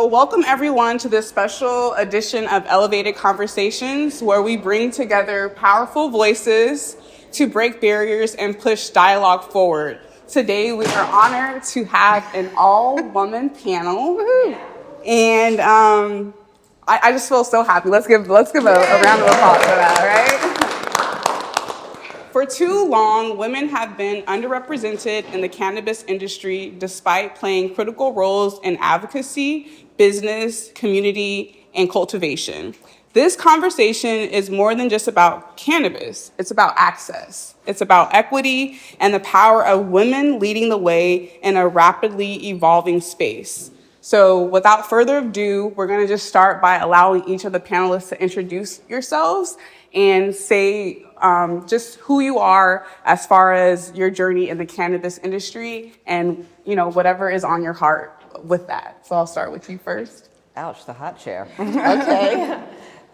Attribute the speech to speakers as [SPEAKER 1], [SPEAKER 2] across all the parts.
[SPEAKER 1] So welcome everyone to this special edition of Elevated Conversations, where we bring together powerful voices to break barriers and push dialogue forward. Today we are honored to have an all-woman panel. Woo-hoo. And I just feel so happy. Let's give a round of applause for that, right? For too long, women have been underrepresented in the cannabis industry despite playing critical roles in advocacy, business, community, and cultivation. This conversation is more than just about cannabis. It's about access. It's about equity and the power of women leading the way in a rapidly evolving space. So without further ado, we're going to just start by allowing each of the panelists to introduce yourselves and say just who you are as far as your journey in the cannabis industry and, whatever is on your heart with that. So I'll start with you first.
[SPEAKER 2] Ouch, the hot chair. Okay.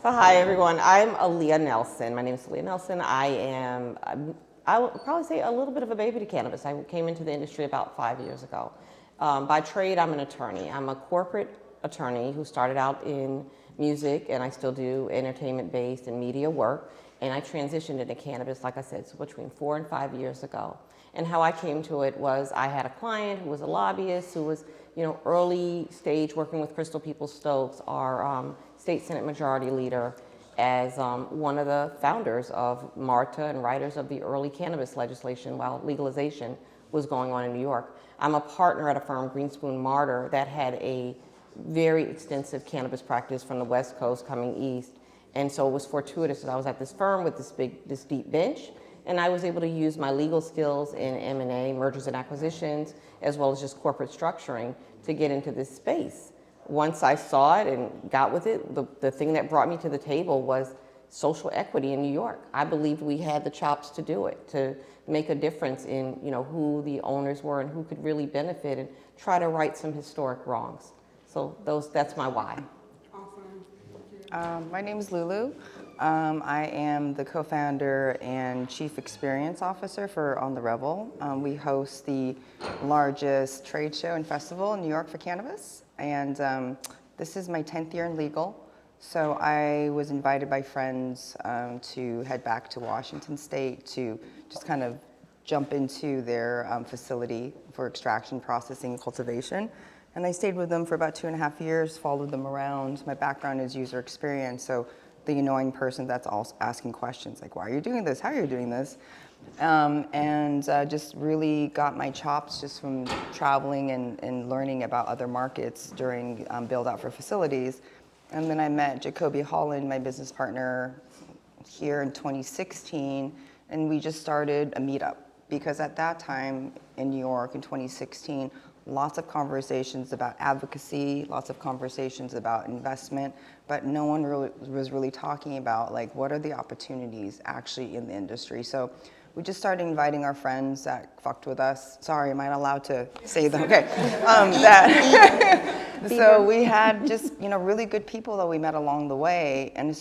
[SPEAKER 2] So hi, everyone. I'm Aliya Nelson. My name is Aliya Nelson. I would probably say a little bit of a baby to cannabis. I came into the industry about 5 years ago. By trade, I'm an attorney. I'm a corporate attorney who started out in music, and I still do entertainment-based and media work. And I transitioned into cannabis, like I said, so between 4 and 5 years ago. And how I came to it was I had a client who was a lobbyist, who was, early stage working with Crystal Peoples-Stokes, our state Senate Majority Leader, as one of the founders of Marder and writers of the early cannabis legislation while legalization was going on in New York. I'm a partner at a firm, Greenspoon Marder, that had a very extensive cannabis practice from the West Coast coming east. And so it was fortuitous that I was at this firm with this deep bench, and I was able to use my legal skills in M&A, mergers and acquisitions, as well as just corporate structuring to get into this space. Once I saw it and got with it, the thing that brought me to the table was social equity in New York. I believed we had the chops to do it, to make a difference in who the owners were and who could really benefit and try to right some historic wrongs. So that's my why.
[SPEAKER 3] My name is Lulu. I am the co-founder and chief experience officer for On the Revel. We host the largest trade show and festival in New York for cannabis. And this is my 10th year in legal. So I was invited by friends to head back to Washington State to just kind of jump into their facility for extraction, processing, and cultivation. And I stayed with them for about 2.5 years, followed them around. My background is user experience, so the annoying person that's also asking questions like, why are you doing this? How are you doing this? And just really got my chops just from traveling and learning about other markets during build out for facilities. And then I met Jacoby Holland, my business partner, here in 2016, and we just started a meetup because at that time in New York in 2016, lots of conversations about advocacy, lots of conversations about investment, but no one was really talking about like what are the opportunities actually in the industry. So we just started inviting our friends that fucked with us. Sorry, am I allowed to say them? Okay. So we had just really good people that we met along the way, and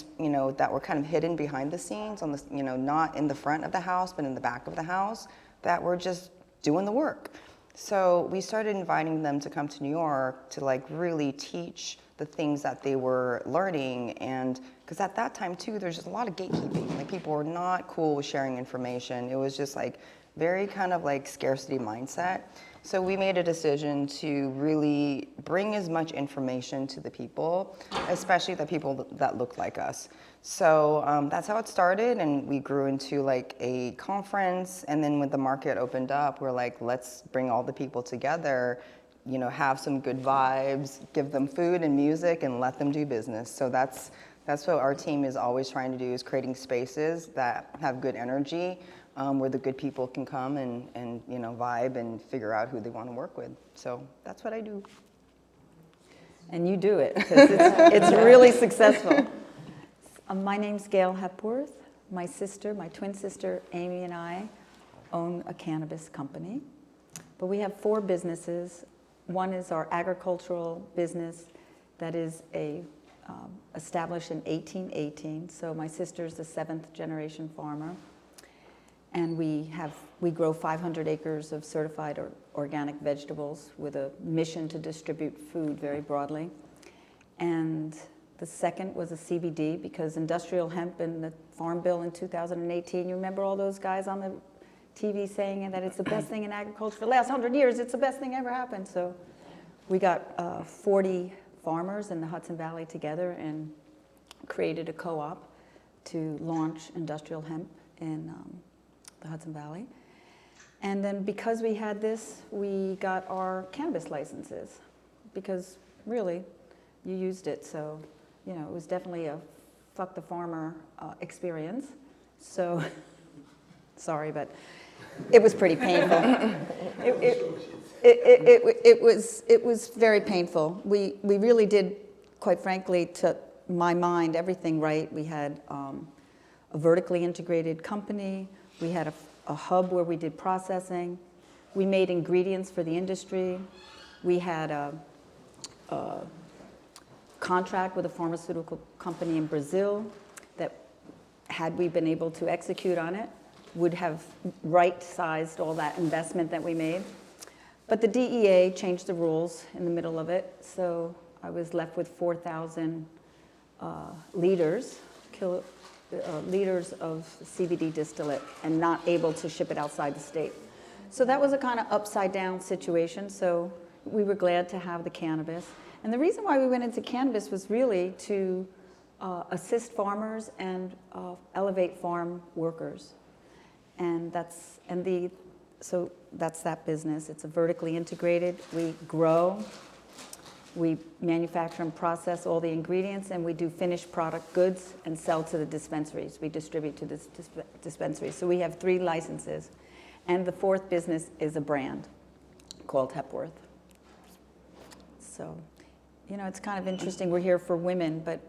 [SPEAKER 3] that were kind of hidden behind the scenes on the not in the front of the house but in the back of the house, that were just doing the work. So we started inviting them to come to New York to like really teach the things that they were learning. And because at that time too, there's just a lot of gatekeeping. Like people were not cool with sharing information. It was just like very kind of like scarcity mindset. So we made a decision to really bring as much information to the people, especially the people that look like us. So that's how it started, and we grew into like a conference. And then when the market opened up, we're like, let's bring all the people together, have some good vibes, give them food and music, and let them do business. So that's what our team is always trying to do, is creating spaces that have good energy, where the good people can come and vibe and figure out who they want to work with. So that's what I do.
[SPEAKER 4] And you do it, because it's really successful. My name's Gail Hepworth. My twin sister, Amy, and I own a cannabis company. But we have 4 businesses. One is our agricultural business that is established in 1818. So my sister's the 7th generation farmer. And we grow 500 acres of certified organic vegetables with a mission to distribute food very broadly. And the second was a CBD, because industrial hemp in the Farm Bill in 2018, you remember all those guys on the TV saying that it's the best thing in agriculture for the last 100 years, it's the best thing ever happened. So we got 40 farmers in the Hudson Valley together and created a co-op to launch industrial hemp in the Hudson Valley. And then because we had this, we got our cannabis licenses, because really, you used it. So, you know, it was definitely a fuck the farmer experience. So, sorry, but it was pretty painful. It was very painful. We really did, quite frankly, to my mind, everything right. We had a vertically integrated company. We had a hub where we did processing. We made ingredients for the industry. We had a contract with a pharmaceutical company in Brazil that, had we been able to execute on it, would have right-sized all that investment that we made. But the DEA changed the rules in the middle of it, so I was left with 4,000 liters of CBD distillate and not able to ship it outside the state. So that was a kind of upside-down situation, so we were glad to have the cannabis. And the reason why we went into cannabis was really to assist farmers and elevate farm workers. And that's that business. It's a vertically integrated. We grow, we manufacture and process all the ingredients, and we do finished product goods and sell to the dispensaries. We distribute to the dispensaries. So we have 3 licenses. And the 4th business is a brand called Hepworth. So, you know, it's kind of interesting. We're here for women, but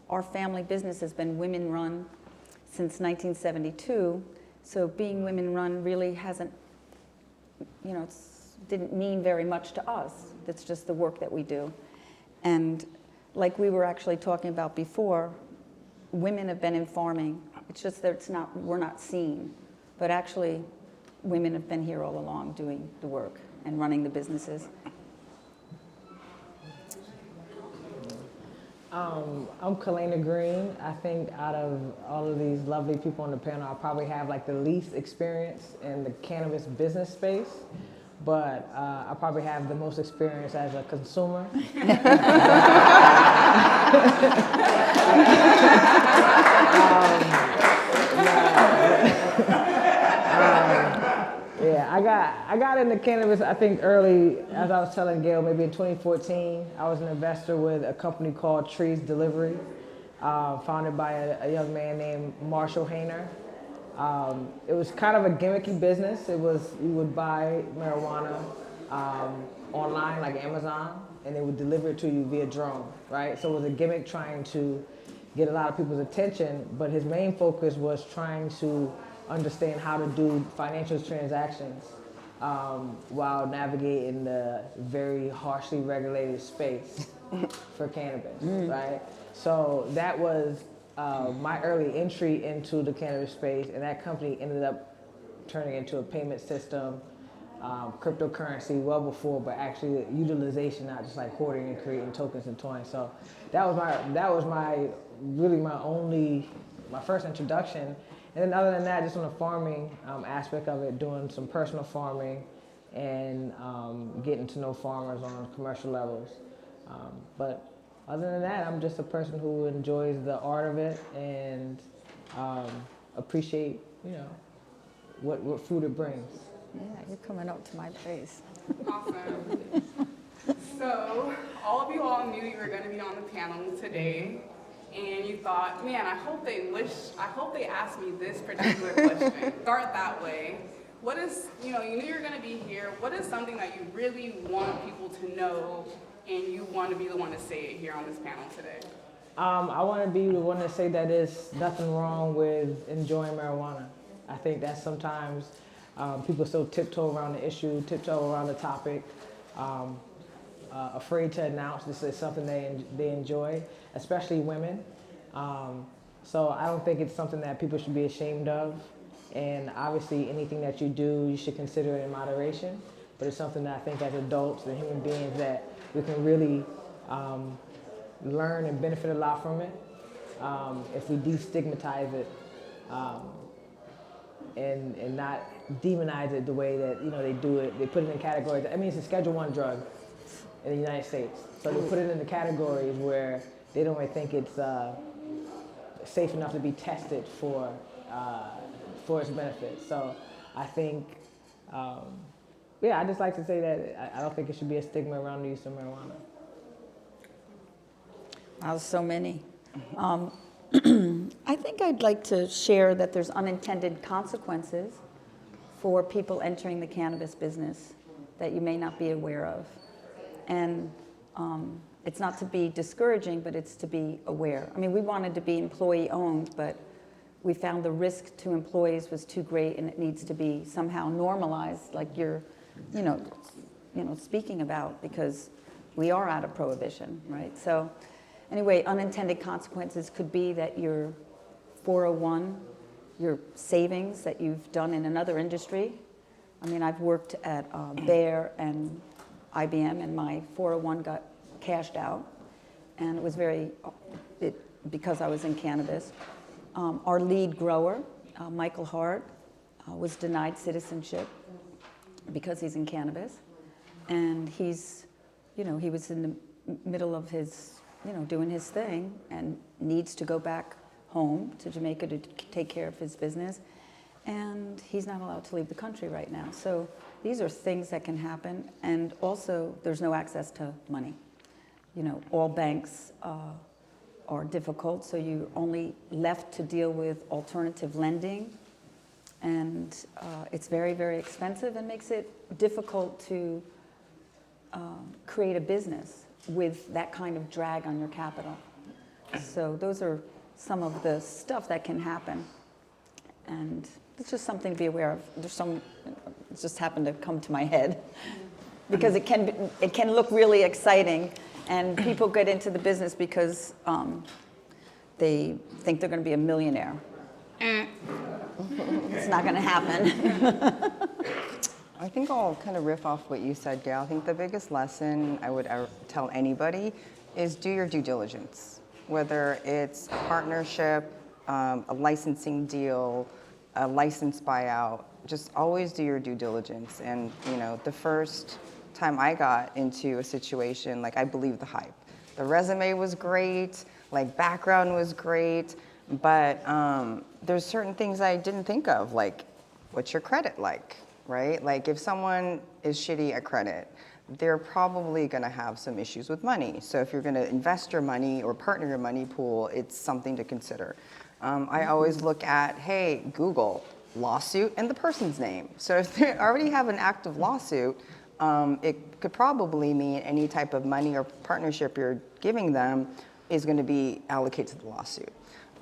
[SPEAKER 4] our family business has been women-run since 1972. So being women-run really hasn't, you know, didn't mean very much to us. It's just the work that we do. And like we were actually talking about before, women have been in farming. It's just that we're not seen. But actually, women have been here all along doing the work and running the businesses.
[SPEAKER 5] I'm Kalena Green. I think out of all of these lovely people on the panel, I probably have like the least experience in the cannabis business space, but I probably have the most experience as a consumer. I got into cannabis, I think, early, as I was telling Gail, maybe in 2014. I was an investor with a company called Trees Delivery, founded by a young man named Marshall Hayner. It was kind of a gimmicky business. It was, you would buy marijuana online, like Amazon, and they would deliver it to you via drone, right? So it was a gimmick trying to get a lot of people's attention, but his main focus was trying to understand how to do financial transactions while navigating the very harshly regulated space for cannabis, right? So that was my early entry into the cannabis space, and that company ended up turning into a payment system, cryptocurrency well before, but actually utilization, not just like hoarding and creating tokens and toys. So that was my first introduction. And then other than that, just on the farming aspect of it, doing some personal farming and getting to know farmers on commercial levels. But other than that, I'm just a person who enjoys the art of it and appreciate, you know, what food it brings.
[SPEAKER 4] Yeah, you're coming up to my place.
[SPEAKER 1] Awesome. So, all of you all knew you were going to be on the panel today, and you thought, man, I hope they ask me this particular question. Start that way. What is, you know, you knew you were going to be here. What is something that you really want people to know, and you want to be the one to say it here on this panel today?
[SPEAKER 5] I want to be the one to say that there's nothing wrong with enjoying marijuana. I think that sometimes people still tiptoe around the issue, tiptoe around the topic, afraid to announce this is something they enjoy, especially women. So I don't think it's something that people should be ashamed of. And obviously anything that you do, you should consider it in moderation. But it's something that I think as adults and human beings that we can really learn and benefit a lot from it if we destigmatize it and not demonize it the way that they do it. They put it in categories. I mean, it's a Schedule I drug in the United States, so they put it in the categories where they don't really think it's safe enough to be tested for its benefits. So I think, I just like to say that I don't think it should be a stigma around the use of marijuana.
[SPEAKER 4] Wow, so many. I think I'd like to share that there's unintended consequences for people entering the cannabis business that you may not be aware of. And it's not to be discouraging, but it's to be aware. I mean, we wanted to be employee-owned, but we found the risk to employees was too great, and it needs to be somehow normalized, like you're, speaking about, because we are out of prohibition, right? So, anyway, unintended consequences could be that your 401, your savings that you've done in another industry. I mean, I've worked at Bayer and IBM, and my 401 got cashed out, and it was because I was in cannabis. Our lead grower, Michael Hart, was denied citizenship because he's in cannabis, and he's, he was in the middle of his, doing his thing, and needs to go back home to Jamaica to take care of his business, and he's not allowed to leave the country right now. So these are things that can happen, and also there's no access to money. All banks are difficult, so you're only left to deal with alternative lending, and it's very, very expensive and makes it difficult to create a business with that kind of drag on your capital. So those are some of the stuff that can happen, and it's just something to be aware of. It just happened to come to my head because it can look really exciting, and people get into the business because they think they're going to be a millionaire. It's not going to happen.
[SPEAKER 3] I think I'll kind of riff off what you said, Gail. I think the biggest lesson I would ever tell anybody is do your due diligence. Whether it's a partnership, a licensing deal, a license buyout, just always do your due diligence. And the first time I got into a situation, I believed the hype. The resume was great, background was great, but there's certain things I didn't think of, what's your credit like, right? If someone is shitty at credit, they're probably gonna have some issues with money. So if you're gonna invest your money or partner your money pool, it's something to consider. I always look at, hey, Google, lawsuit and the person's name. So if they already have an active lawsuit, it could probably mean any type of money or partnership you're giving them is going to be allocated to the lawsuit.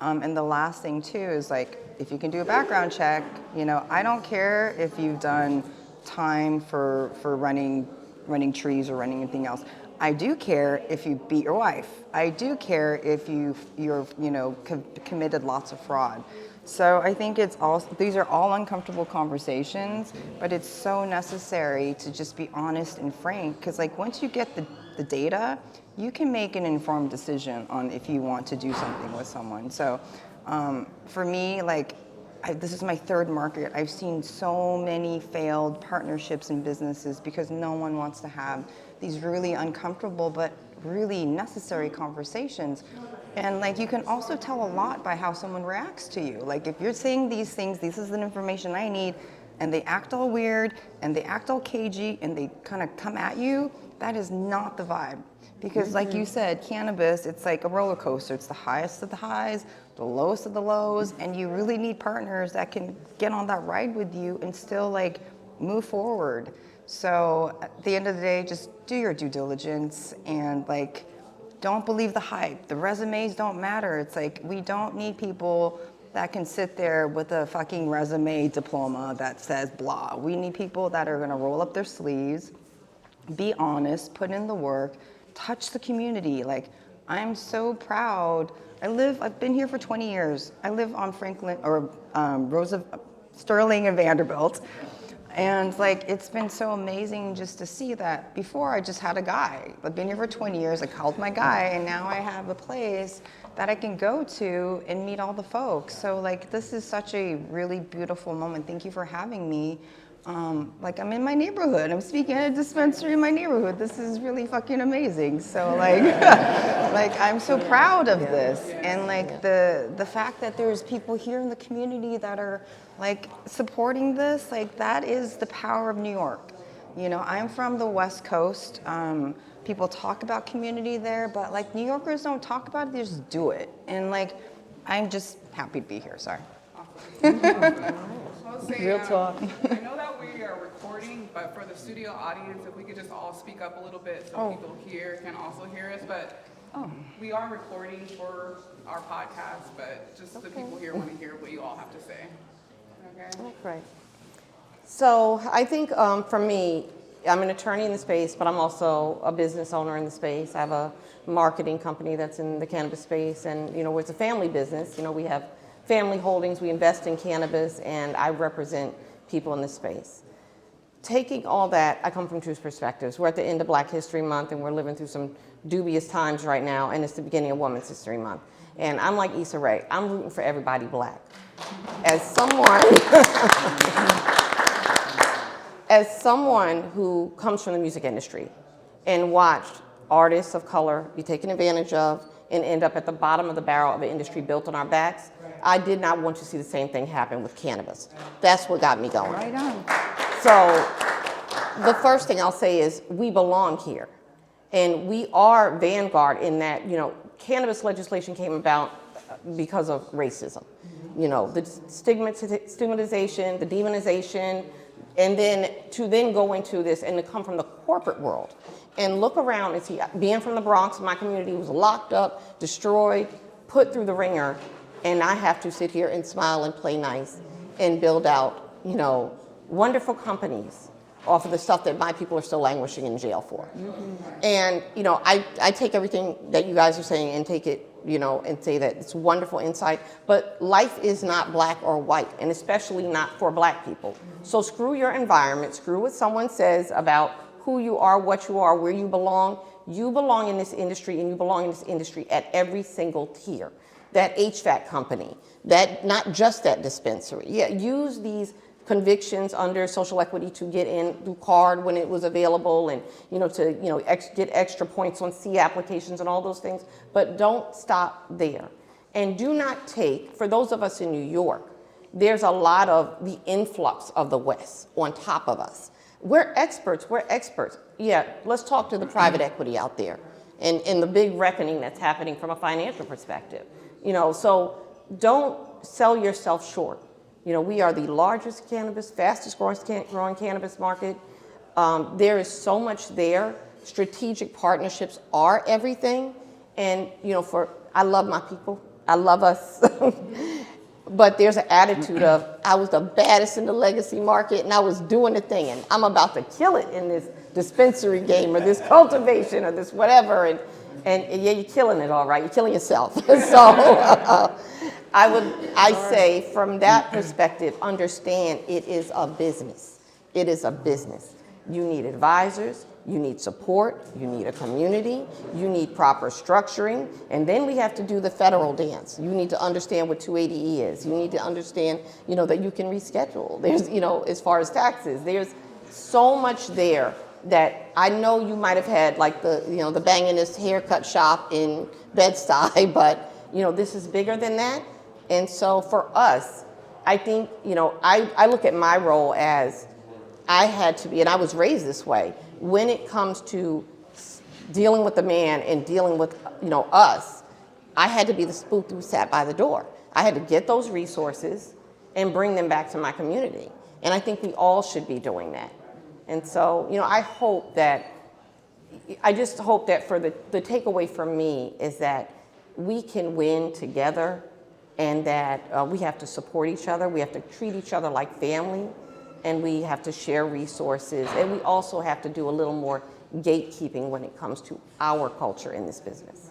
[SPEAKER 3] And the last thing too is if you can do a background check, I don't care if you've done time for running trees or running anything else. I do care if you beat your wife. I do care if you're committed lots of fraud. So I think these are all uncomfortable conversations, but it's so necessary to just be honest and frank, because once you get the data, you can make an informed decision on if you want to do something with someone. So for me, this is my third market. I've seen so many failed partnerships and businesses because no one wants to have these really uncomfortable but really necessary conversations. And you can also tell a lot by how someone reacts to you. If you're saying these things, this is the information I need, and they act all weird and they act all cagey and they kind of come at you, that is not the vibe. Because like you said, cannabis, it's like a roller coaster. It's the highest of the highs, the lowest of the lows, and you really need partners that can get on that ride with you and still move forward. So at the end of the day, just do your due diligence and don't believe the hype. The resumes don't matter. It's we don't need people that can sit there with a fucking resume diploma that says blah. We need people that are gonna roll up their sleeves, be honest, put in the work, touch the community. I'm so proud. I've been here for 20 years. I live on Franklin, or Sterling and Vanderbilt. And like, it's been so amazing just to see that. Before I just had a guy. I've been here for 20 years, I called my guy, and now I have a place that I can go to and meet all the folks. So like, this is such a really beautiful moment. Thank you for having me. Like, I'm in my neighborhood. I'm speaking at a dispensary in my neighborhood. This is really fucking amazing. So like, like, I'm so proud of this. And like, the fact that there's people here in the community that are like supporting this, like, that is the power of New York. You know, I'm from the West Coast. People talk about community there, but like, New Yorkers don't talk about it, they just do it. And like, I'm just happy to be here, sorry.
[SPEAKER 4] Real talk.
[SPEAKER 1] I know that we are recording, but for the studio audience, if we could just all speak up a little bit so people here can also hear us. But we are recording for our podcast, but just the people here want to hear what you all have to say. Okay?
[SPEAKER 2] Right. So I think for me, I'm an attorney in the space, but I'm also a business owner in the space. I have a marketing company that's in the cannabis space, and you know, it's a family business. You know, we have family holdings, we invest in cannabis, and I represent people in this space. Taking all that, I come from two perspectives. We're at the end of Black History Month, and we're living through some dubious times right now, and it's the beginning of Women's History Month. And I'm like Issa Rae, I'm rooting for everybody Black. As someone, as someone who comes from the music industry and watched artists of color be taken advantage of and end up at the bottom of the barrel of an industry built on our backs, I did not want to see the same thing happen with cannabis. That's what got me going.
[SPEAKER 4] Right on.
[SPEAKER 2] So the first thing I'll say is we belong here. And we are vanguard in that, you know, cannabis legislation came about because of racism. You know, the stigmatization, the demonization, and then to then go into this and to come from the corporate world and look around and see, being from the Bronx, my community was locked up, destroyed, put through the ringer, and I have to sit here and smile and play nice and build out, you know, wonderful companies off of the stuff that my people are still languishing in jail for. And, you know, I take everything that you guys are saying and take it, you know, and say that it's wonderful insight, but life is not black or white, and especially not for Black people. So screw your environment, screw what someone says about who you are, what you are, where you belong. You belong in this industry, and you belong in this industry at every single tier. That HVAC company, that not just that dispensary. Yeah, use these convictions under social equity to get in through card when it was available, and you know, to get extra points on C applications and all those things. But don't stop there, and do not take, for those of us in New York, there's a lot of the influx of the West on top of us. We're experts. Yeah, let's talk to the private equity out there and the big reckoning that's happening from a financial perspective. You know, so don't sell yourself short. You know, we are the largest cannabis, fastest growing cannabis market. There is so much there. Strategic partnerships are everything. And, you know, I love my people. I love us. But there's an attitude of, I was the baddest in the legacy market and I was doing the thing, and I'm about to kill it in this dispensary game or this cultivation or this whatever. And yeah, you're killing it all right. You're killing yourself. So I say from that perspective, understand it is a business. It is a business. You need advisors, you need support, you need a community, you need proper structuring, and then we have to do the federal dance. You need to understand what 280E is. You need to understand, you know, that you can reschedule. There's, you know, as far as taxes, there's so much there that I know you might have had, like the Banginist haircut shop in Bed-Stuy, but, you know, this is bigger than that. And so for us, I think, you know, I look at my role as I had to be, and I was raised this way, when it comes to dealing with the man and dealing with, you know, us, I had to be the spook who sat by the door. I had to get those resources and bring them back to my community. And I think we all should be doing that. And so, you know, I just hope that for the takeaway from me is that we can win together, and that we have to support each other. We have to treat each other like family, and we have to share resources. And we also have to do a little more gatekeeping when it comes to our culture in this business.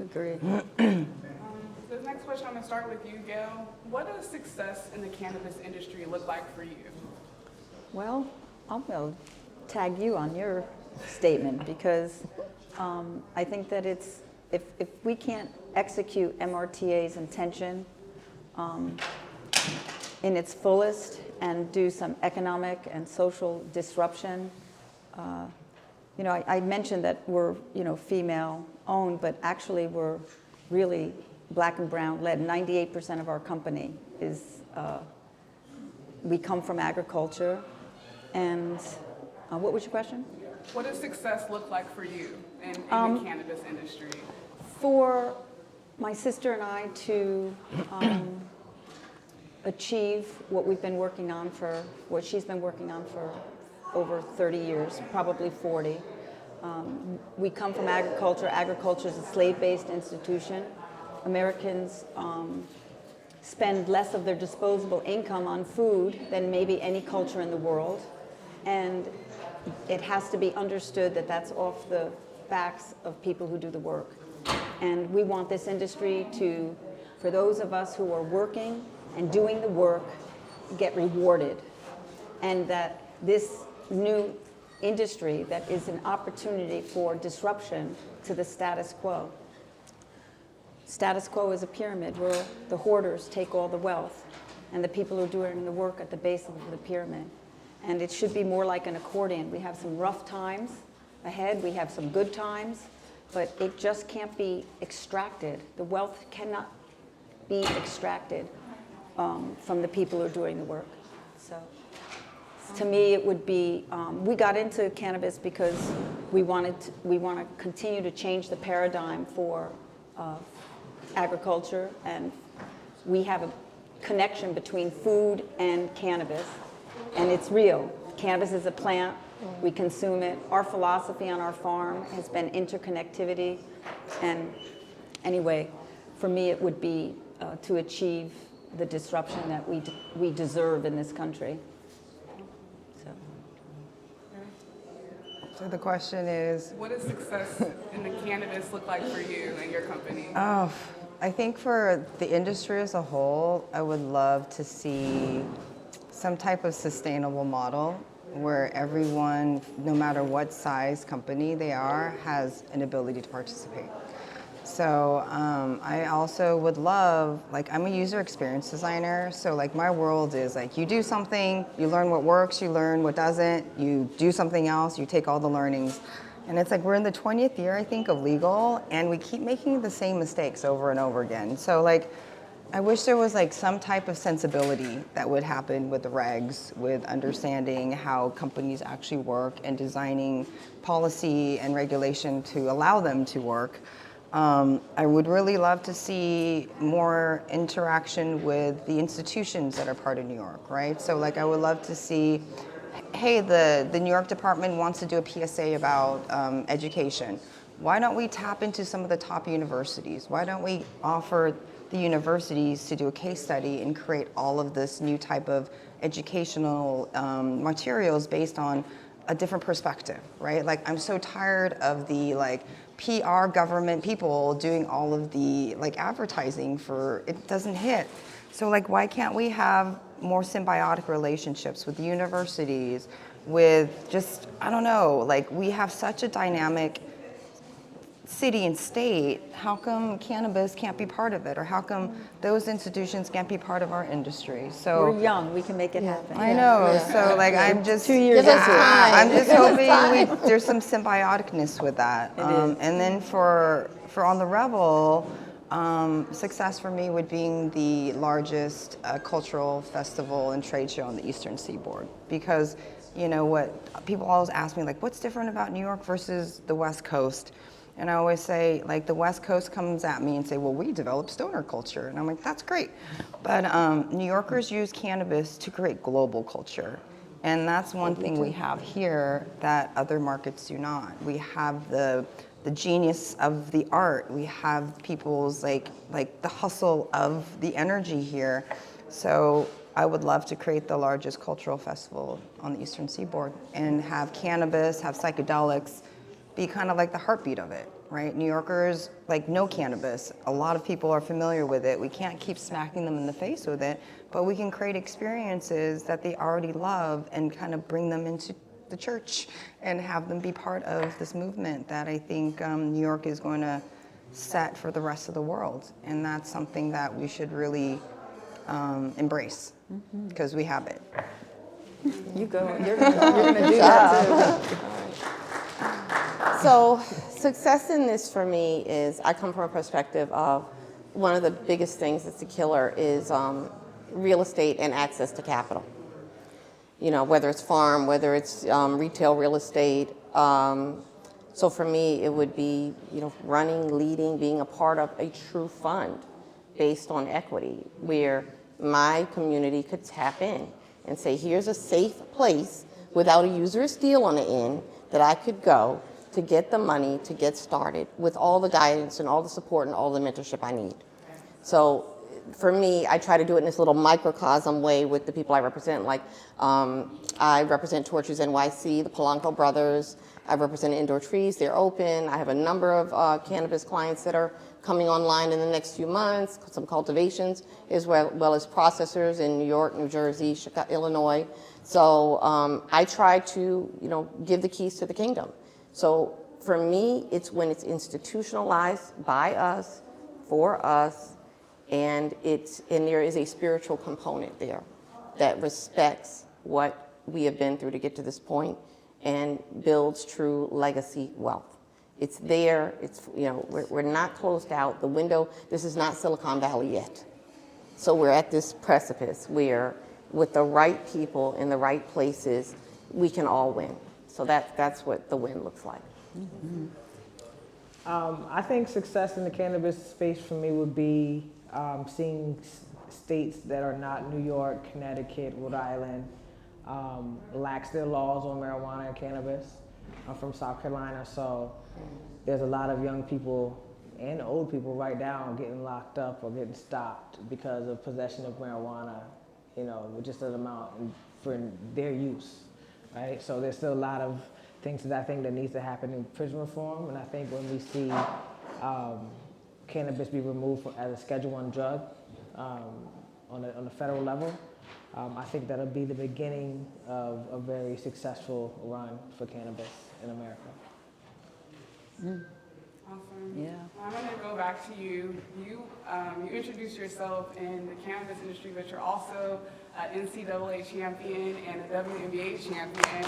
[SPEAKER 4] Agreed.
[SPEAKER 1] This next question, I'm gonna start with you, Gail. What does success in the cannabis industry look like for you?
[SPEAKER 4] Well, I'm going to tag you on your statement because I think that it's, if we can't execute MRTA's intention in its fullest and do some economic and social disruption, I mentioned that we're, female owned, but actually we're really black and brown led. 98% of our company is, we come from agriculture. And what was your question?
[SPEAKER 1] What does success look like for you in the cannabis industry?
[SPEAKER 4] For my sister and I to achieve what we've been working on what she's been working on for over 30 years, probably 40. We come from agriculture. Agriculture is a slave-based institution. Americans spend less of their disposable income on food than maybe any culture in the world. And it has to be understood that that's off the backs of people who do the work. And we want this industry to, for those of us who are working and doing the work, get rewarded. And that this new industry that is an opportunity for disruption to the status quo. Status quo is a pyramid where the hoarders take all the wealth and the people who are doing the work at the base of the pyramid. And it should be more like an accordion. We have some rough times ahead, we have some good times, but it just can't be extracted. The wealth cannot be extracted from the people who are doing the work. So to me, it would be, we got into cannabis because we want to continue to change the paradigm for agriculture, and we have a connection between food and cannabis. And it's real. Cannabis is a plant. We consume it. Our philosophy on our farm has been interconnectivity. And anyway, for me, it would be to achieve the disruption that we deserve in this country.
[SPEAKER 3] So the question is,
[SPEAKER 1] What does success in the cannabis look like for you and your company?
[SPEAKER 3] I think for the industry as a whole, I would love to see some type of sustainable model where everyone, no matter what size company they are, has an ability to participate. So I also would love, I'm a user experience designer, so my world is you do something, you learn what works, you learn what doesn't, you do something else, you take all the learnings. And it's we're in the 20th year, I think, of legal, and we keep making the same mistakes over and over again. So I wish there was some type of sensibility that would happen with the regs, with understanding how companies actually work and designing policy and regulation to allow them to work. I would really love to see more interaction with the institutions that are part of New York, right? So I would love to see, hey, the New York department wants to do a PSA about education. Why don't we tap into some of the top universities? Why don't we offer the universities to do a case study and create all of this new type of educational materials based on a different perspective, right? I'm so tired of the PR government people doing all of the advertising for it doesn't hit. So why can't we have more symbiotic relationships with the universities, with just, I don't know, we have such a dynamic city and state. How come cannabis can't be part of it? Or how come those institutions can't be part of our industry? So
[SPEAKER 4] we're young, we can make it happen.
[SPEAKER 3] I know. So I'm just
[SPEAKER 4] 2 years
[SPEAKER 2] Give us
[SPEAKER 4] into it.
[SPEAKER 2] time.
[SPEAKER 3] I'm just
[SPEAKER 2] Give us
[SPEAKER 3] hoping
[SPEAKER 2] time.
[SPEAKER 3] there's some symbioticness with that.
[SPEAKER 4] It is.
[SPEAKER 3] And then for on the Revel, success for me would be the largest cultural festival and trade show on the Eastern Seaboard. Because what people always ask me, what's different about New York versus the West Coast? And I always say, the West Coast comes at me and say, well, we developed stoner culture. And I'm like, that's great. But New Yorkers use cannabis to create global culture. And that's one thing we have here that other markets do not. We have the genius of the art. We have people's the hustle of the energy here. So I would love to create the largest cultural festival on the Eastern Seaboard and have cannabis, have psychedelics, be kind of the heartbeat of it, right? New Yorkers like know cannabis. A lot of people are familiar with it. We can't keep smacking them in the face with it, but we can create experiences that they already love and kind of bring them into the church and have them be part of this movement that I think New York is going to set for the rest of the world. And that's something that we should really embrace because we have it.
[SPEAKER 4] You go. You're gonna do that too.
[SPEAKER 2] So success in this for me is, I come from a perspective of one of the biggest things that's a killer is real estate and access to capital. You know, whether it's farm, whether it's retail real estate. So for me, it would be, you know, running, leading, being a part of a true fund based on equity where my community could tap in and say, here's a safe place without a usurious deal on the end that I could go to get the money to get started with all the guidance and all the support and all the mentorship I need. So for me, I try to do it in this little microcosm way with the people I represent. Like I represent Torches NYC, the Polanco brothers. I represent Indoor Trees, they're open. I have a number of cannabis clients that are coming online in the next few months, some cultivations, as well as processors in New York, New Jersey, Chicago, Illinois. So I try to, you know, give the keys to the kingdom. So for me, it's when it's institutionalized by us, for us, and there is a spiritual component there that respects what we have been through to get to this point and builds true legacy wealth. It's there, it's, you know, we're not closed out. The window, this is not Silicon Valley yet. So we're at this precipice where with the right people in the right places, we can all win. So that's what the win looks like.
[SPEAKER 5] Mm-hmm. I think success in the cannabis space for me would be seeing states that are not New York, Connecticut, Rhode Island, lax their laws on marijuana and cannabis. I'm from South Carolina, so there's a lot of young people and old people right now getting locked up or getting stopped because of possession of marijuana, you know, with just an amount for their use, right? So there's still a lot of things that I think that needs to happen in prison reform, and I think when we see cannabis be removed as a Schedule I drug on the federal level, I think that'll be the beginning of a very successful run for cannabis in America.
[SPEAKER 1] Awesome.
[SPEAKER 4] Yeah.
[SPEAKER 1] I'm going to go back to you. You introduced yourself in the cannabis industry, but you're also an NCAA champion and a WNBA champion.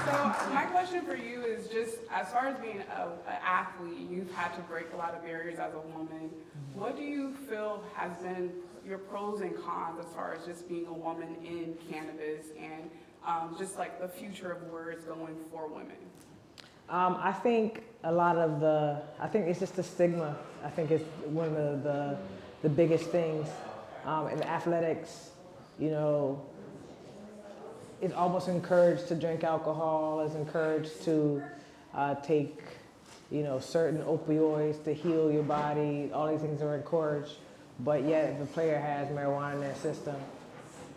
[SPEAKER 1] So my question for you is just, as far as being an athlete, you've had to break a lot of barriers as a woman. What do you feel has been your pros and cons as far as just being a woman in cannabis and just like the future of where it's going for women?
[SPEAKER 5] I think I think it's just the stigma. I think it's one of the biggest things in athletics. You know, it's almost encouraged to drink alcohol, it's encouraged to take, you know, certain opioids to heal your body. All these things are encouraged, but yet if a player has marijuana in their system,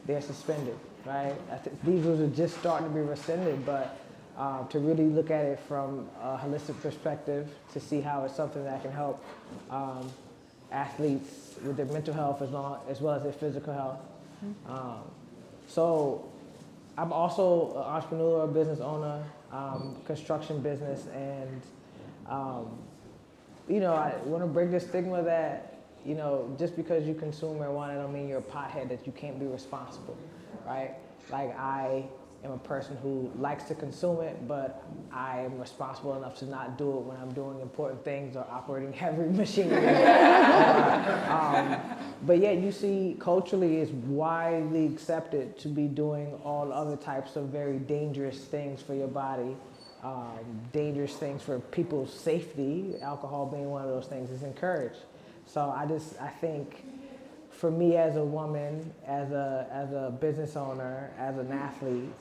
[SPEAKER 5] they're suspended, right? These rules are just starting to be rescinded, but to really look at it from a holistic perspective, to see how it's something that can help athletes with their mental health as well as their physical health. So I'm also an entrepreneur, business owner, construction business, and you know, I want to break the stigma that, you know, just because you consume marijuana don't mean you're a pothead, that you can't be responsible, right? Like, I am a person who likes to consume it, but I am responsible enough to not do it when I'm doing important things or operating heavy machinery. But yet you see culturally it's widely accepted to be doing all other types of very dangerous things for your body, dangerous things for people's safety, alcohol being one of those things, is encouraged. So I think for me as a woman, as a business owner, as an athlete,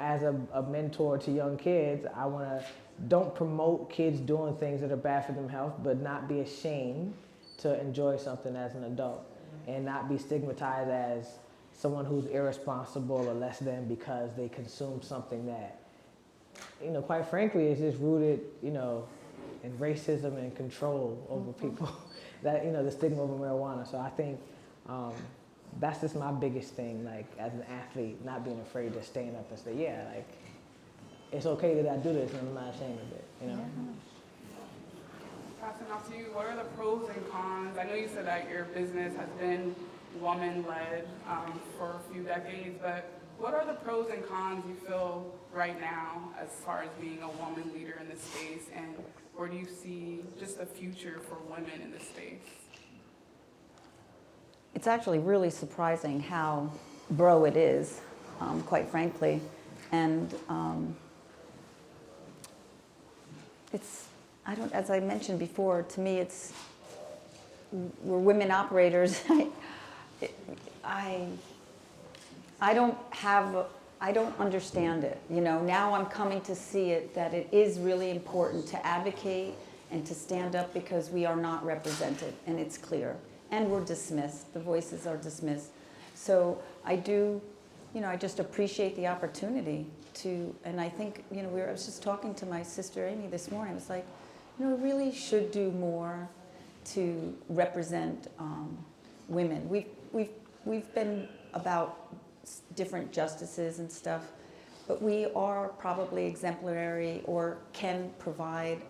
[SPEAKER 5] as a mentor to young kids, I want to don't promote kids doing things that are bad for their health, but not be ashamed to enjoy something as an adult and not be stigmatized as someone who's irresponsible or less than because they consume something that quite frankly, it's just rooted, in racism and control over people. That, the stigma over marijuana. So I think that's just my biggest thing, like as an athlete, not being afraid to stand up and say, yeah, like it's okay that I do this and I'm not ashamed of it,
[SPEAKER 4] Yeah.
[SPEAKER 1] Passing off to you, what are the pros and cons? I know you said that your business has been woman-led for a few decades, but what are the pros and cons you feel right now as far as being a woman leader in this space, and where do you see just the future for women in this space?
[SPEAKER 4] It's actually really surprising how bro it is, quite frankly. And as I mentioned before, to me we're women operators. I don't understand it. Now I'm coming to see it, that it is really important to advocate and to stand up because we are not represented, and it's clear. And we're dismissed, the voices are dismissed. So I just appreciate the opportunity to, and I think, I was just talking to my sister Amy this morning, I was like, we really should do more to represent women. We've been about different justices and stuff, but we are probably exemplary or can provide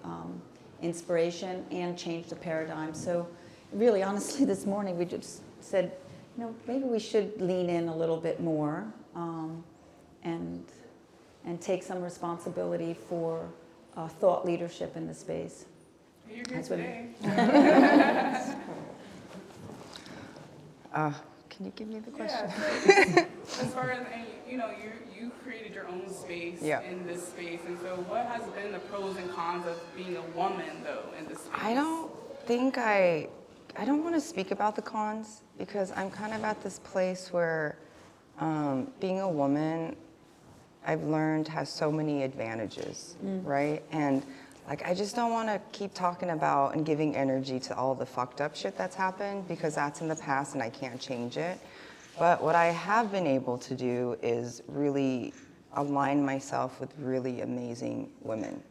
[SPEAKER 4] inspiration and change the paradigm. So really, honestly, this morning we just said, maybe we should lean in a little bit more and take some responsibility for thought leadership in the space.
[SPEAKER 1] You're here today.
[SPEAKER 3] Can you give me the question?
[SPEAKER 1] Yeah, so as far as, you created your own space in this space, and so what has been the pros and cons of being a woman, though, in this space?
[SPEAKER 3] I don't want to speak about the cons because I'm kind of at this place where being a woman, I've learned has so many advantages, right? And I just don't want to keep talking about and giving energy to all the fucked up shit that's happened because that's in the past and I can't change it. But what I have been able to do is really align myself with really amazing women.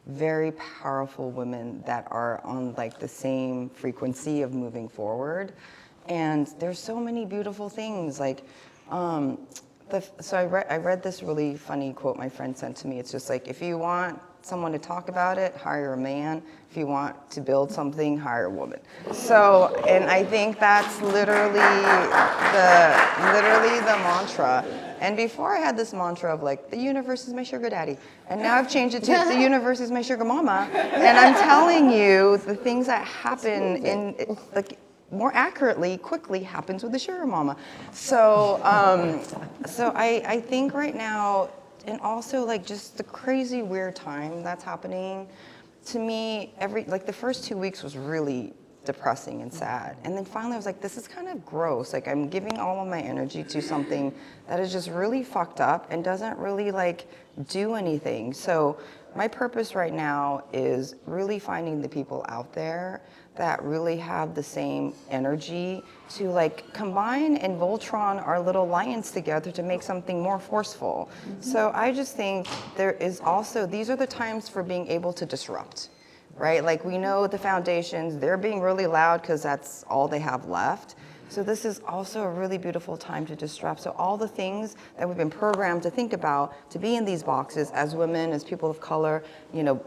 [SPEAKER 3] Very powerful women that are on the same frequency of moving forward. And there's so many beautiful things. So I read this really funny quote my friend sent to me. It's just if you want someone to talk about it, hire a man. If you want to build something, hire a woman. So, and I think that's literally the mantra. And before I had this mantra of the universe is my sugar daddy. And now I've changed it to the universe is my sugar mama. And I'm telling you, the things that happen more accurately, quickly happens with the sugar mama. So, I think right now, and also just the crazy weird time that's happening, to me, the first 2 weeks was really depressing and sad. And then finally I was like, this is kind of gross. I'm giving all of my energy to something that is just really fucked up and doesn't really do anything. So my purpose right now is really finding the people out there that really have the same energy to combine and Voltron our little alliance together to make something more forceful. So I just think there is also, these are the times for being able to disrupt, right? We know the foundations, they're being really loud because that's all they have left. So this is also a really beautiful time to disrupt. So all the things that we've been programmed to think about, to be in these boxes as women, as people of color,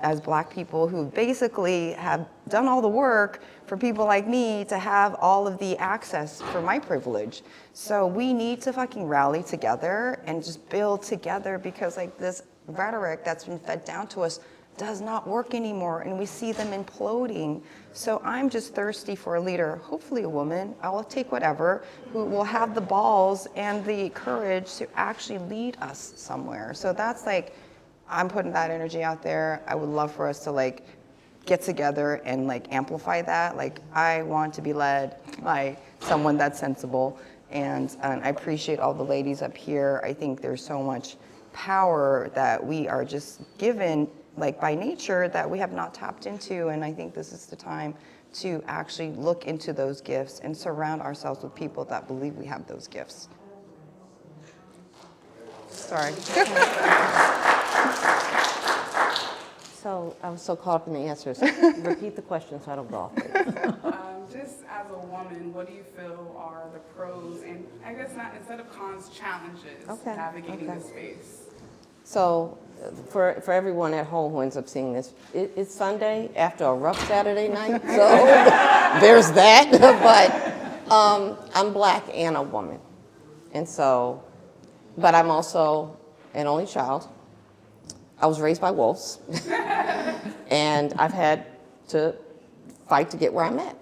[SPEAKER 3] as Black people who basically have done all the work for people like me to have all of the access for my privilege. So we need to fucking rally together and just build together because this rhetoric that's been fed down to us does not work anymore, and we see them imploding. So I'm just thirsty for a leader, hopefully a woman, I'll take whatever, who will have the balls and the courage to actually lead us somewhere. So that's I'm putting that energy out there. I would love for us to get together and amplify that. I want to be led by someone that's sensible, and I appreciate all the ladies up here. I think there's so much power that we are just given by nature that we have not tapped into, and I think this is the time to actually look into those gifts and surround ourselves with people that believe we have those gifts. Sorry.
[SPEAKER 2] So I was so caught up in the answers. Repeat the question so I don't go off.
[SPEAKER 1] Just as a woman, what do you feel are the pros and I guess not instead of cons, challenges navigating this space?
[SPEAKER 2] So for everyone at home who ends up seeing this, it's Sunday after a rough Saturday night, so there's that. But I'm Black and a woman, and so, but I'm also an only child. I was raised by wolves, and I've had to fight to get where I'm at.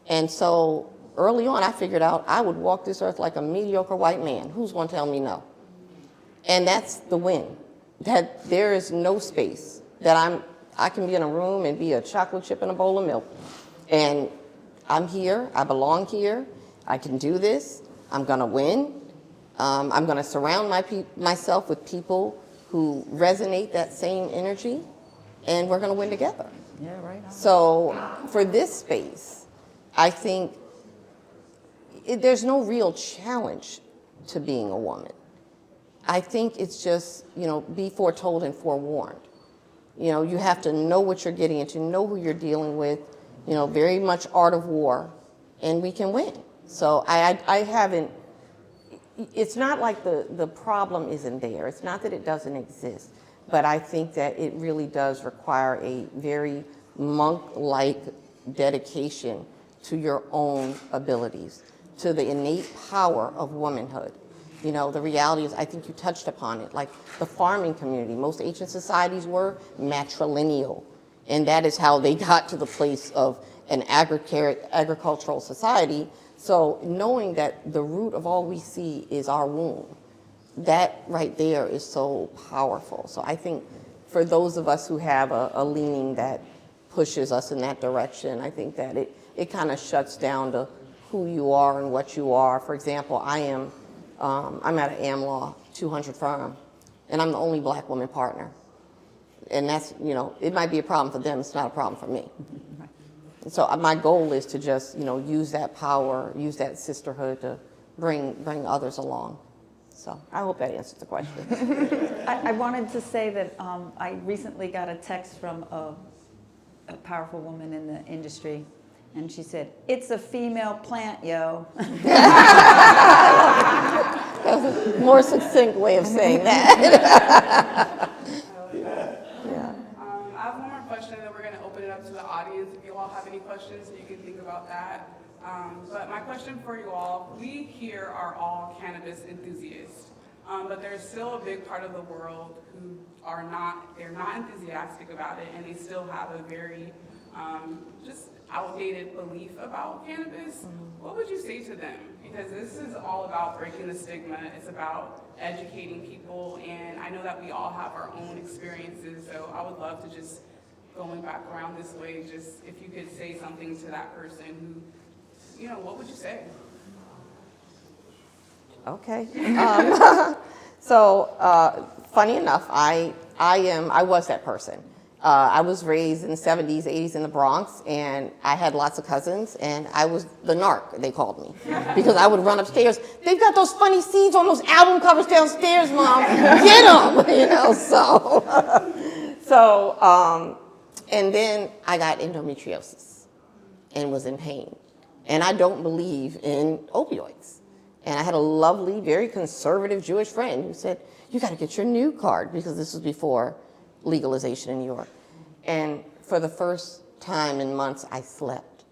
[SPEAKER 2] And so early on, I figured out I would walk this earth like a mediocre white man. Who's going to tell me no? And that's the win. That there is no space that I can be in a room and be a chocolate chip in a bowl of milk. And I'm here, I belong here, I can do this, I'm gonna win. I'm gonna surround myself with people who resonate that same energy, and we're gonna win together.
[SPEAKER 4] Yeah, right.
[SPEAKER 2] So for this space, I think there's no real challenge to being a woman. I think it's just, be foretold and forewarned. You have to know what you're getting into, know who you're dealing with, very much art of war, and we can win. So I haven't, it's not like the problem isn't there. It's not that it doesn't exist, but I think that it really does require a very monk-like dedication to your own abilities, to the innate power of womanhood. The reality is, I think you touched upon it, like the farming community. Most ancient societies were matrilineal, and that is how they got to the place of an agricultural society. So knowing that the root of all we see is our womb, that right there is so powerful. So I think for those of us who have a leaning that pushes us in that direction, I think that it kind of shuts down to who you are and what you are. For example, I'm at an AmLaw 200 firm, and I'm the only Black woman partner. And that's, it might be a problem for them, it's not a problem for me. And so my goal is to just, use that power, use that sisterhood to bring others along. So I hope that answers the question.
[SPEAKER 4] I wanted to say that I recently got a text from a powerful woman in the industry, and she said, "It's a female plant, yo."
[SPEAKER 2] More succinct way of saying that.
[SPEAKER 1] I have one more question, and then we're going to open it up to the audience. If you all have any questions, you can think about that. But my question for you all, we here are all cannabis enthusiasts, but there's still a big part of the world who they're not enthusiastic about it, and they still have a very just outdated belief about cannabis. What would you say to them? Because this is all about breaking the stigma. It's about educating people, and I know that we all have our own experiences, so I would love to just, going back around this way, just if you could say something to that person who, what would you say?
[SPEAKER 2] Okay. So funny enough, I was that person. I was raised in the 70s, 80s in the Bronx, and I had lots of cousins, and I was the narc, they called me, because I would run upstairs. They've got those funny seeds on those album covers downstairs, Mom. Get them, So, and then I got endometriosis and was in pain. And I don't believe in opioids. And I had a lovely, very conservative Jewish friend who said, "You got to get your new card," because this was before legalization in New York. And for the first time in months, I slept.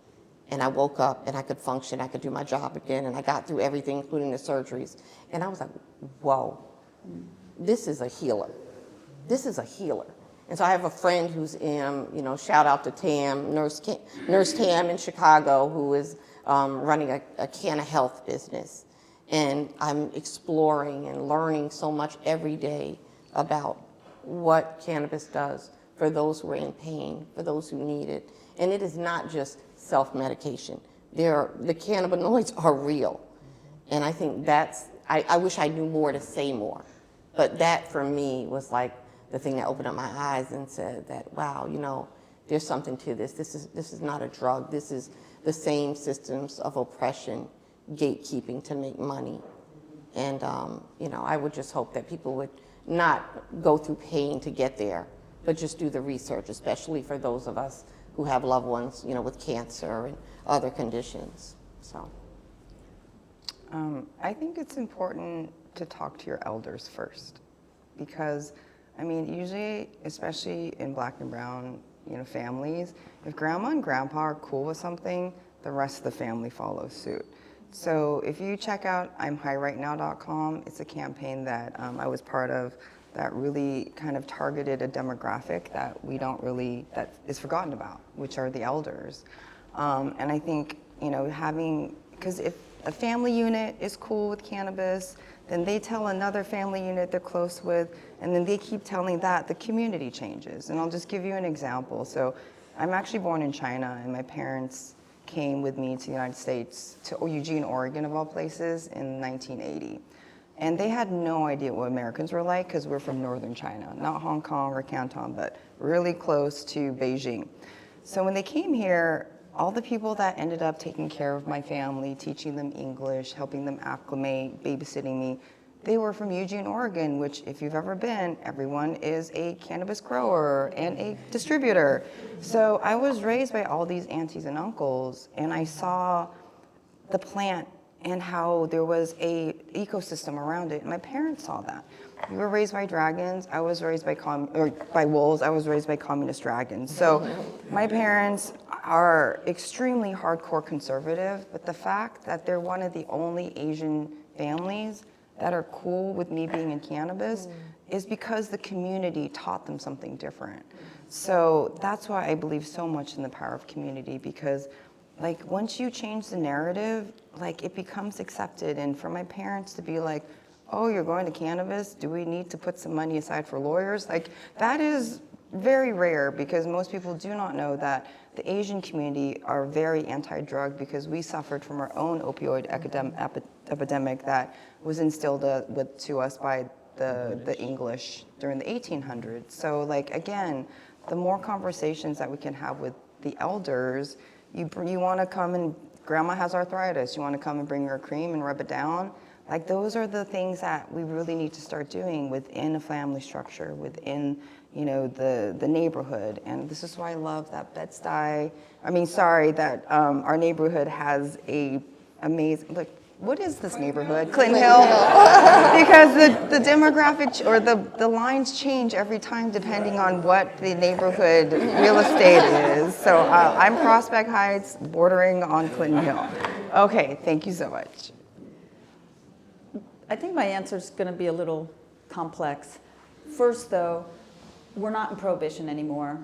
[SPEAKER 2] And I woke up and I could function, I could do my job again, and I got through everything, including the surgeries. And I was like, whoa, this is a healer. This is a healer. And so I have a friend who's in, shout out to Tam, Nurse Tam in Chicago, who is running a Canna Health business. And I'm exploring and learning so much every day about what cannabis does for those who are in pain, for those who need it. And it is not just self-medication. The cannabinoids are real. And I think I wish I knew more to say more. But that for me was like the thing that opened up my eyes and said that, wow, there's something to this. This is not a drug. This is the same systems of oppression, gatekeeping to make money. And, I would just hope that people would not go through pain to get there, but just do the research, especially for those of us who have loved ones, with cancer and other conditions. So.
[SPEAKER 3] I think it's important to talk to your elders first, because, usually, especially in Black and brown, families, if grandma and grandpa are cool with something, the rest of the family follows suit. So if you check out I'mHighRightNow.com, it's a campaign that I was part of that really kind of targeted a demographic that that is forgotten about, which are the elders. And I think, because if a family unit is cool with cannabis, then they tell another family unit they're close with, and then they keep telling that, the community changes. And I'll just give you an example. So I'm actually born in China, and my parents came with me to the United States, to Eugene, Oregon, of all places, in 1980. And they had no idea what Americans were like, because we're from northern China, not Hong Kong or Canton, but really close to Beijing. So when they came here, all the people that ended up taking care of my family, teaching them English, helping them acclimate, babysitting me, they were from Eugene, Oregon, which, if you've ever been, everyone is a cannabis grower and a distributor. So I was raised by all these aunties and uncles, and I saw the plant and how there was a ecosystem around it. And my parents saw that. We were raised by dragons. I was raised by wolves. I was raised by communist dragons. So my parents are extremely hardcore conservative, but the fact that they're one of the only Asian families that are cool with me being in cannabis is because the community taught them something different. So that's why I believe so much in the power of community, because once you change the narrative, it becomes accepted. And for my parents to be like, oh, you're going to cannabis? Do we need to put some money aside for lawyers? That is very rare, because most people do not know that the Asian community are very anti-drug, because we suffered from our own opioid epidemic that was instilled to us by the English during the 1800s. So again, the more conversations that we can have with the elders, you want to come and grandma has arthritis, you want to come and bring her cream and rub it down. Those are the things that we really need to start doing within a family structure, within the neighborhood. And this is why I love that that our neighborhood has a amazing, what is this neighborhood? Clinton Hill. Because the demographic or the lines change every time depending on what the neighborhood real estate is. So I'm Prospect Heights, bordering on Clinton Hill. Okay, thank you so much.
[SPEAKER 4] I think my answer is going to be a little complex. First, though, we're not in prohibition anymore,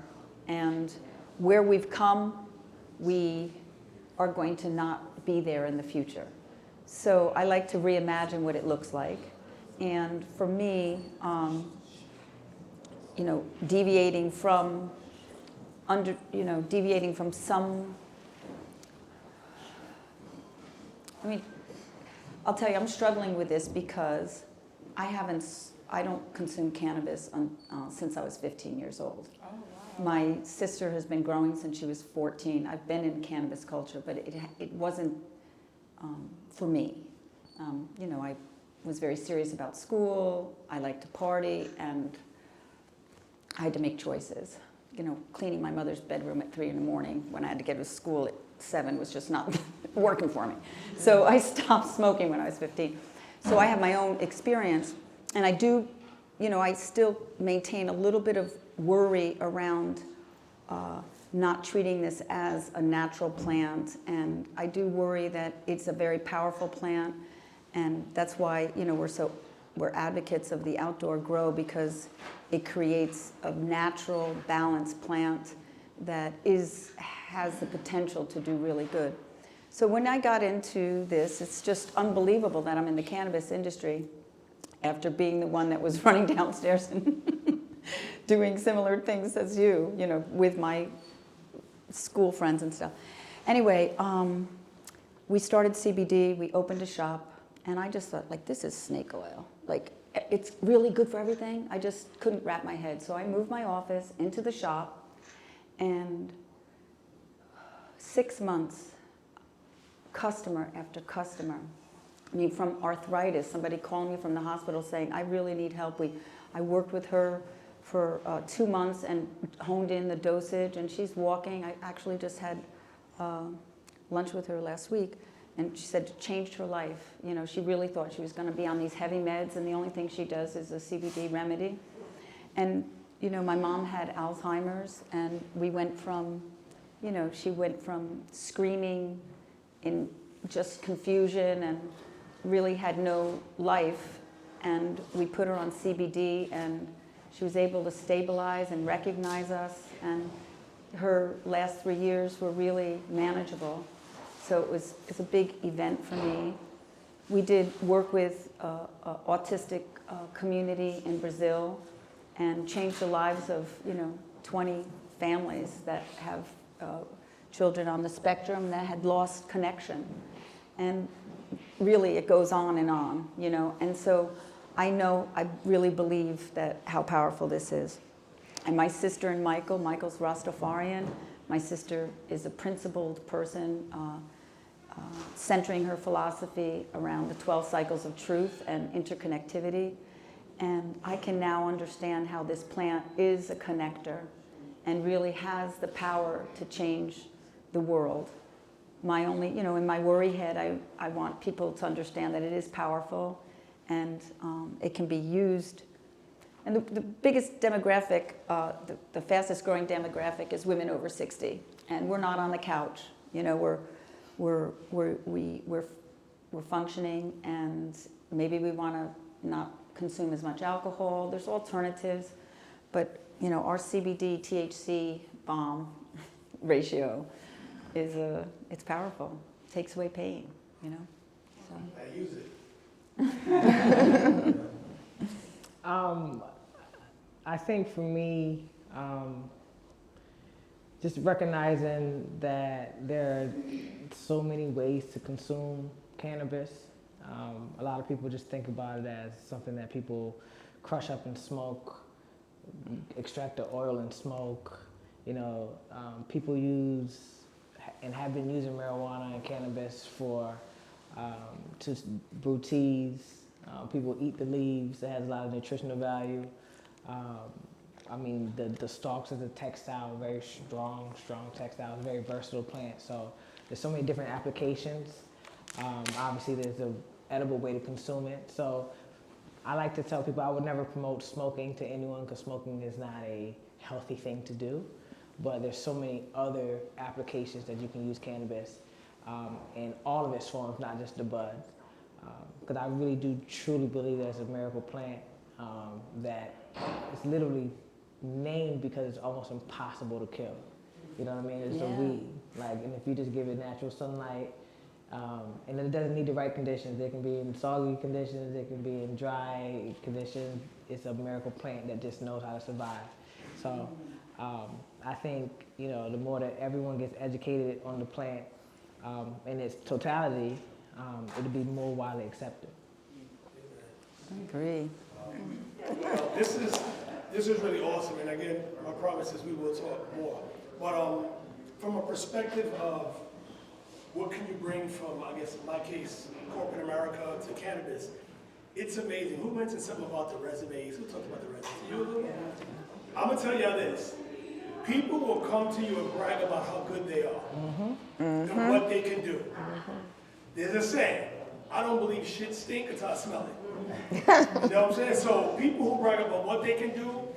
[SPEAKER 4] and where we've come, we are going to not be there in the future. So I like to reimagine what it looks like, and for me, deviating from some. I'll tell you, I'm struggling with this because I don't consume cannabis since I was 15 years old. Oh, wow. My sister has been growing since she was 14. I've been in cannabis culture, but it wasn't for me. I was very serious about school. I liked to party, and I had to make choices. Cleaning my mother's bedroom at 3 in the morning when I had to get to school at 7 was just not working for me. So I stopped smoking when I was 15. So I have my own experience, and I do, I still maintain a little bit of worry around not treating this as a natural plant, and I do worry that it's a very powerful plant, and that's why, we're advocates of the outdoor grow, because it creates a natural, balanced plant that has the potential to do really good. So when I got into this, it's just unbelievable that I'm in the cannabis industry after being the one that was running downstairs and doing similar things as you, with my school friends and stuff. Anyway, we started CBD, we opened a shop, and I just thought, this is snake oil. It's really good for everything. I just couldn't wrap my head. So I moved my office into the shop, and 6 months, customer after customer. From arthritis, somebody called me from the hospital saying, I really need help. I worked with her for 2 months and honed in the dosage, and she's walking. I actually just had lunch with her last week, and she said it changed her life. You know, she really thought she was going to be on these heavy meds, and the only thing she does is a CBD remedy. And, you know, my mom had Alzheimer's, and we went from, you know, she went from screaming in just confusion and really had no life, and we put her on CBD, and she was able to stabilize and recognize us, and her last 3 years were really manageable. So it's a big event for me. We did work with an autistic community in Brazil and changed the lives of, you know, 20 families that have children on the spectrum that had lost connection. And really it goes on, you know. And so I really believe that how powerful this is. And my sister and Michael's Rastafarian. My sister is a principled person, centering her philosophy around the 12 cycles of truth and interconnectivity. And I can now understand how this plant is a connector and really has the power to change the world. My only, you know, in my worry head, I want people to understand that it is powerful and it can be used. And the biggest demographic, the fastest growing demographic is women over 60. And we're not on the couch. You know, we're functioning, and maybe we want to not consume as much alcohol. There's alternatives, but you know, our CBD THC bomb ratio is it's powerful. It takes away pain, you know. So.
[SPEAKER 6] I use it.
[SPEAKER 5] I think for me, just recognizing that there are so many ways to consume cannabis. A lot of people just think about it as something that people crush up and smoke, extract the oil and smoke. You know, people use and have been using marijuana and cannabis for to brew teas. People eat the leaves. It has a lot of nutritional value. I mean, the stalks of the textile, very strong textile, very versatile plant. So there's so many different applications. Obviously, there's an edible way to consume it. So I like to tell people I would never promote smoking to anyone because smoking is not a healthy thing to do. But there's so many other applications that you can use cannabis in all of its forms, not just the bud. Because I really do truly believe there's a miracle plant that is literally named because it's almost impossible to kill. You know what I mean? It's a weed. Like, and if you just give it natural sunlight, and it doesn't need the right conditions. It can be in soggy conditions. It can be in dry conditions. It's a miracle plant that just knows how to survive. So I think, you know, the more that everyone gets educated on the plant in its totality, it'll be more widely accepted.
[SPEAKER 4] I agree.
[SPEAKER 6] Well, this is really awesome, and again, my promise is we will talk more. But from a perspective of what can you bring from, I guess in my case, corporate America to cannabis, it's amazing. Who mentioned something about the resumes? Who talked about the resumes? You, Lulu? I'm gonna tell y'all this. People will come to you and brag about how good they are and what they can do. There's a saying, I don't believe shit stink until I smell it. You know what I'm saying? So people who brag about what they can do,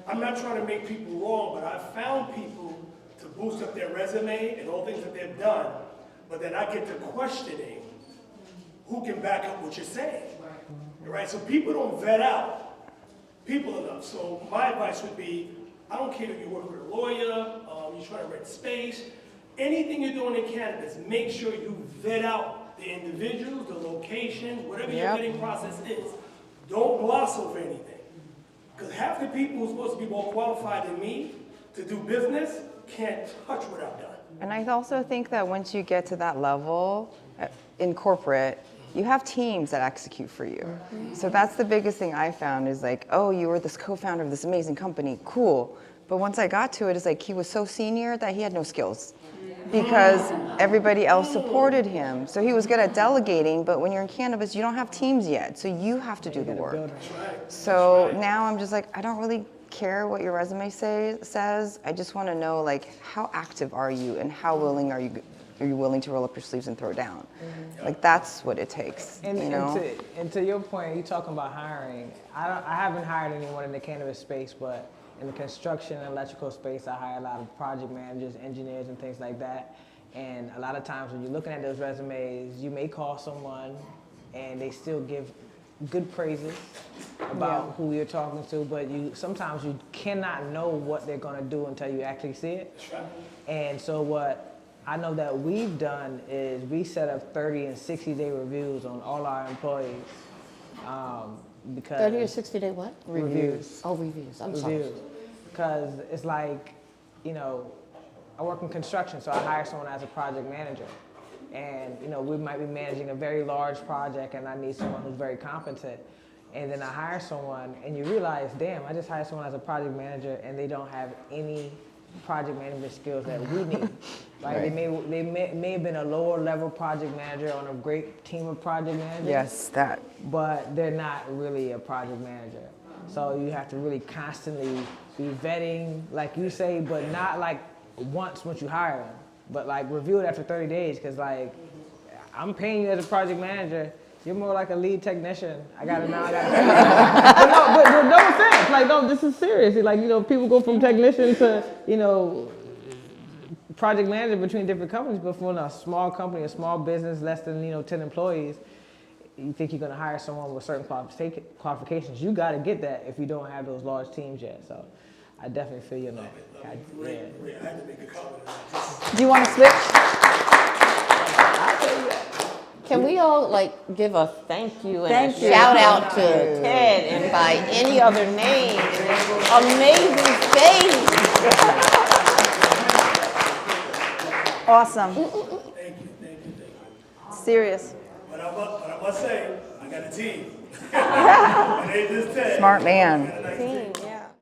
[SPEAKER 6] I'm not trying to make people wrong, but I've found people to boost up their resume and all things that they've done, but then I get to questioning who can back up what you're saying. Right? So people don't vet out people enough. So my advice would be, I don't care if you work with a lawyer, you're trying to rent space, anything you're doing in cannabis, make sure you vet out the individuals, the locations, whatever your vetting process is. Don't gloss over anything. Because half the people who are supposed to be more qualified than me to do business can't touch what I've done.
[SPEAKER 3] And I also think that once you get to that level in corporate, you have teams that execute for you. So that's the biggest thing I found is like, oh, you were this co-founder of this amazing company, cool. But once I got to it, it's like he was so senior that he had no skills because everybody else supported him. So he was good at delegating, but when you're in cannabis, you don't have teams yet. So you have to do the work. So now I'm just like, I don't really care what your resume says. I just want to know, like, how active are you and how willing are you willing to roll up your sleeves and throw down? Like, that's what it takes,
[SPEAKER 5] And,
[SPEAKER 3] you know?
[SPEAKER 5] and to your point, you talking about hiring. I haven't hired anyone in the cannabis space, but in the construction and electrical space, I hire a lot of project managers, engineers, and things like that. And a lot of times when you're looking at those resumes, you may call someone and they still give good praises about who you're talking to, but sometimes you cannot know what they're gonna do until you actually see it. And so what I know that we've done is we set up 30 and 60-day reviews on all our employees. Because
[SPEAKER 7] 30 or 60-day what?
[SPEAKER 5] Reviews.
[SPEAKER 7] Oh, reviews. I'm sorry.
[SPEAKER 5] Because it's like, you know, I work in construction, so I hire someone as a project manager. And, you know, we might be managing a very large project and I need someone who's very competent. And then I hire someone and you realize, damn, I just hired someone as a project manager and they don't have any project management skills that we need. Right? They may have been a lower level project manager on a great team of project managers.
[SPEAKER 3] Yes, that.
[SPEAKER 5] But they're not really a project manager. So you have to really constantly be vetting, like you say, but not like once you hire them, but like review it after 30 days, because like I'm paying you as a project manager, you're more like a lead technician. I gotta pay you. but no offense, like no, this is serious. Like, you know, people go from technician to, you know, project manager between different companies, but for a small company, a small business, less than, you know, 10 employees, you think you're gonna hire someone with certain qualifications. You gotta get that if you don't have those large teams yet. So I definitely feel you on that.
[SPEAKER 7] Do you want to switch? Can we all like give a thank you and a shout out to Ted and by any other name? Amazing face.
[SPEAKER 4] Awesome.
[SPEAKER 6] Thank you.
[SPEAKER 4] Serious.
[SPEAKER 6] But I must say, I got a team. It ain't just Ted.
[SPEAKER 3] Smart man.
[SPEAKER 6] I got a nice team.